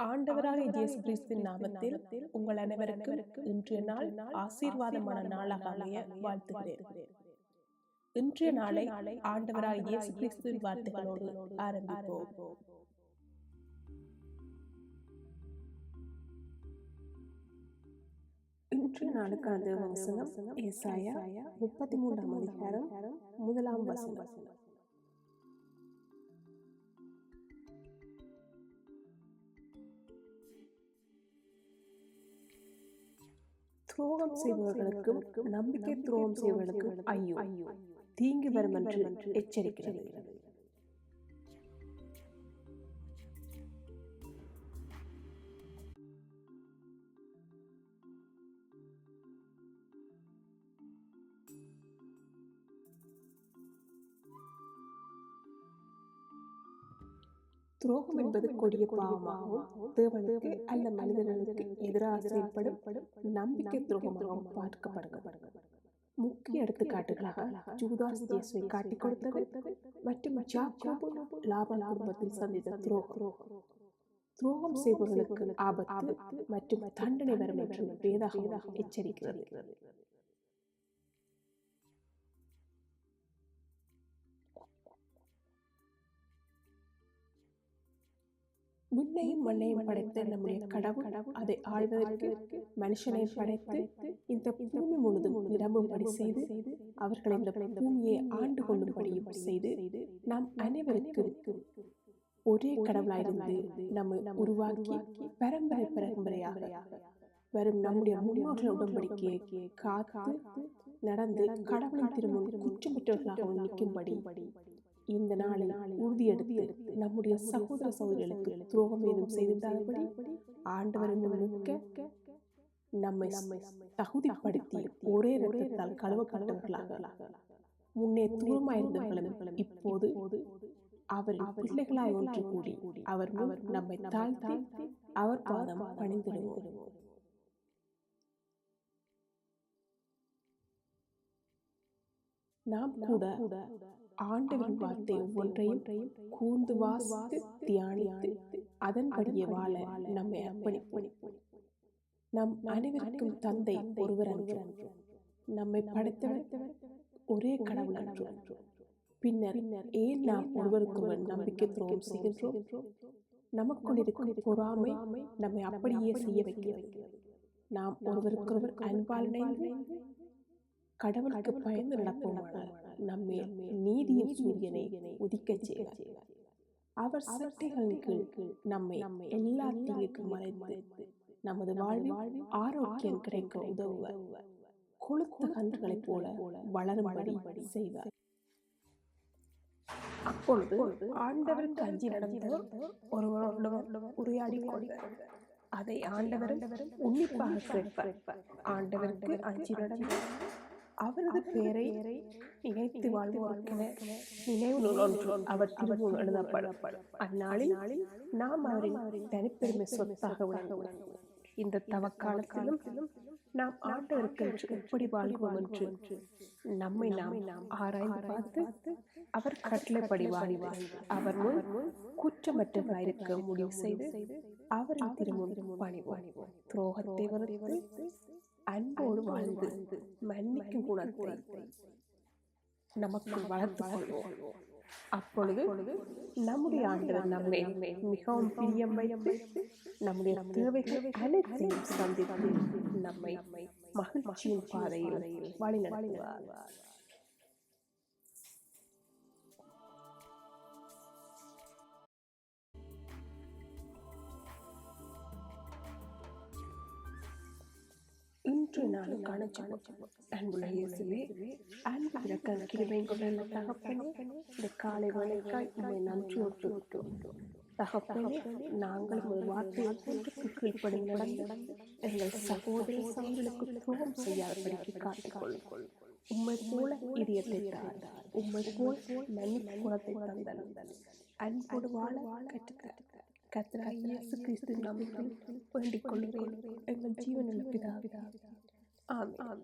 ஆண்டவராக இயேசு கிறிஸ்துவின் நாமத்தில் உங்கள் அனைவருக்கும் இன்றைய நாள் ஆசீர்வாதமான நாளாக அமைய வாழ்த்துகிறேன். இன்றைய நாளை ஆண்டவராக இயேசு கிறிஸ்துவின் வார்த்தைகளோடு ஆரம்பிப்போம். இன்றைய நாளுக்கான தேவ வசனம் ஏசாயா 33ஆம் அதிகாரம் 1ஆம் வசனம். துரோகம் செய்பவர்களுக்கும் நம்பிக்கை துரோகம் செய்பவர்களுக்கும் ஐயோ, தீங்கு வரும் என்று எச்சரிக்கிறது. துரோகம் என்பது கொடிய பாவமாகவும் தேவனுக்கு அல்ல மனிதர்களுக்கு எதிராக செயல்படும் நம்பிக்கை துரோகமாகவும் பார்க்கப்படுகிறது. முக்கிய எடுத்துக்காட்டுகளாக ஜூதாஸ் இயேசுவை காட்டிக் கொடுத்தது மற்றும் யாக்கோபு லாபான் குடும்பத்தில் சந்தித்த துரோகம் செய்பவர்களுக்கு ஆபத்து மற்றும் தண்டனை வரும் என்று வேதாகமம் எச்சரிக்கிறது. விண்ணையும் மண்ணையும் படைத்த நம்முடைய கடவுள் அதை ஆழ்வதற்கு மனுஷனை படைத்து இந்த பூமி முழுதும் நிரம்பும்படி செய்து அவர்கள் இந்த பூமியை ஆண்டு கொள்ளும்படியும் செய்து நாம் அனைவருக்கும் ஒரே கடவுளாயிருந்து நம்மை உருவாக்கி பரம்பரையாக வரும் நம்முடைய முன்னோர்கள் உடன்படிக்கையை காத்து நடந்து கடவுளின் திருமுன் குற்றமற்றவர்களாக நிற்கும்படி இந்த நாளில் உறுதியெடுத்து நம்முடைய சகோதர சகோதரிகளுக்கு துரோகம் ஏதும் செய்திருந்தாதபடி ஆண்டவர் நம்மை தகுதிப்படுத்தி ஒரே இரத்தத்தால் கழுவப்பட்டவர்களாக முன்னே தூரமாயிருந்தவர்களும் இப்போது அவர் பிள்ளைகளாய் ஒன்று கூடி அவர் நம்மை தாழ்த்தி அவர் பாதம் பணிந்திடுவோம். நாம் கூட ஆண்டவரின் வார்த்தை ஒவ்வொன்றையும் கூர்ந்து வாசித்து தியானித்து அதன்படியே வாழ நம்மை அர்ப்பணிப்போம். நம் அனைவருக்கும் தந்தை ஒருவர் அன்று, நம்மை படைத்தவர் ஒரே கடவுள் அன்று. பின்னர் ஏன் நாம் ஒருவருக்கு நம்பிக்கை துரோகம் செய்கின்றோம்? நமக்குள் இருக்கும் பொறாமை நம்மை அப்படியே செய்ய வைக்கிறது. நாம் ஒருவருக்கொருவர் அன்பால் கடவுளுக்கு பயந்து நடப்போமானால் நம்மை நீதியின் சூரியனை உதிக்கச் செய்வார். அவர் சட்டைகளின் கீழ் நம்மை எல்லா தீங்குக்கும் மறைத்து நமது வாழ்வில் ஆரோக்கியம் கிடைக்க உதவுவார். கொழுத்த கன்றுகளைப் போல வளரும்படி செய்வார். அப்பொழுது ஆண்டவருக்கு அஞ்சி நடந்தவர் ஒருவரோடு உரையாடி கொள்வார். அதை ஆண்டவர் உன்னிப்பாக கேட்பார். ஆண்டவருக்கு அஞ்சி நடந்த அவரது பெயரை நினைத்து வாழ்வோருக்கென நினைவு நூல் ஒன்று அவர் திருமுன் எழுதப்படும். அந்நாளில் நாம் அவரின் தனிப்பெருமை சொத்தாக விளங்குவோம். இந்த தவக்காலத்திலும் நாம் ஆண்டவருக்கு எப்படி வாழ்வோம் என்று நம்மை நாம் ஆராய்ந்து பார்த்து அவர் கட்டளைப்படி வாழ்வோம். அவர் முன் குற்றமற்றவராயிருக்க முடிவு செய்து அவரின் திருமுன் பணிவோம். துரோகத்தை வெறுத்து அன்போடு வாழ்ந்து மன்னிக்கும் குணத்தை நமக்கு வளர்த்துக் கொள்வோம். அப்பொழுது நம்முடைய ஆண்டவர் நம்மை மிகவும் பிரியம் வைத்து நம்முடைய தேவைகள் அனைத்தையும் சந்தித்து நம்மை மகிழ்ச்சியின் பாதையில் வழிநடத்துவார். இன்று நாளுக்கான அன்புள்ள இயேசுவே, அன்பு இரக்கம் கிருபை கொண்ட தகப்பனே, இந்த காலை வேளைக்காய் உம்மை நன்றியோடு துதிக்கிறோம். தகப்பனே, நாங்கள் ஒரு வார்த்தையை போன்று கீழ்ப்படி நடந்து எங்கள் சகோதர சகோதரர்களுக்கு துரோகம் செய்யாதபடிக்கு காத்துக்கொள்ளும். உம்மை போல இதயத்தை தாழ்ந்தார், உம்மை போல் மன்னிப்பு குணத்தை தந்தனர். அன்போடு வாழ கற்றுத்தார். கர்த்தராகிய இயேசு கிறிஸ்துவின் நாமத்தில் வேண்டிக் கொள்கிறேன் எங்கள் ஜீவனுள்ள பிதாவே. ஆமென்.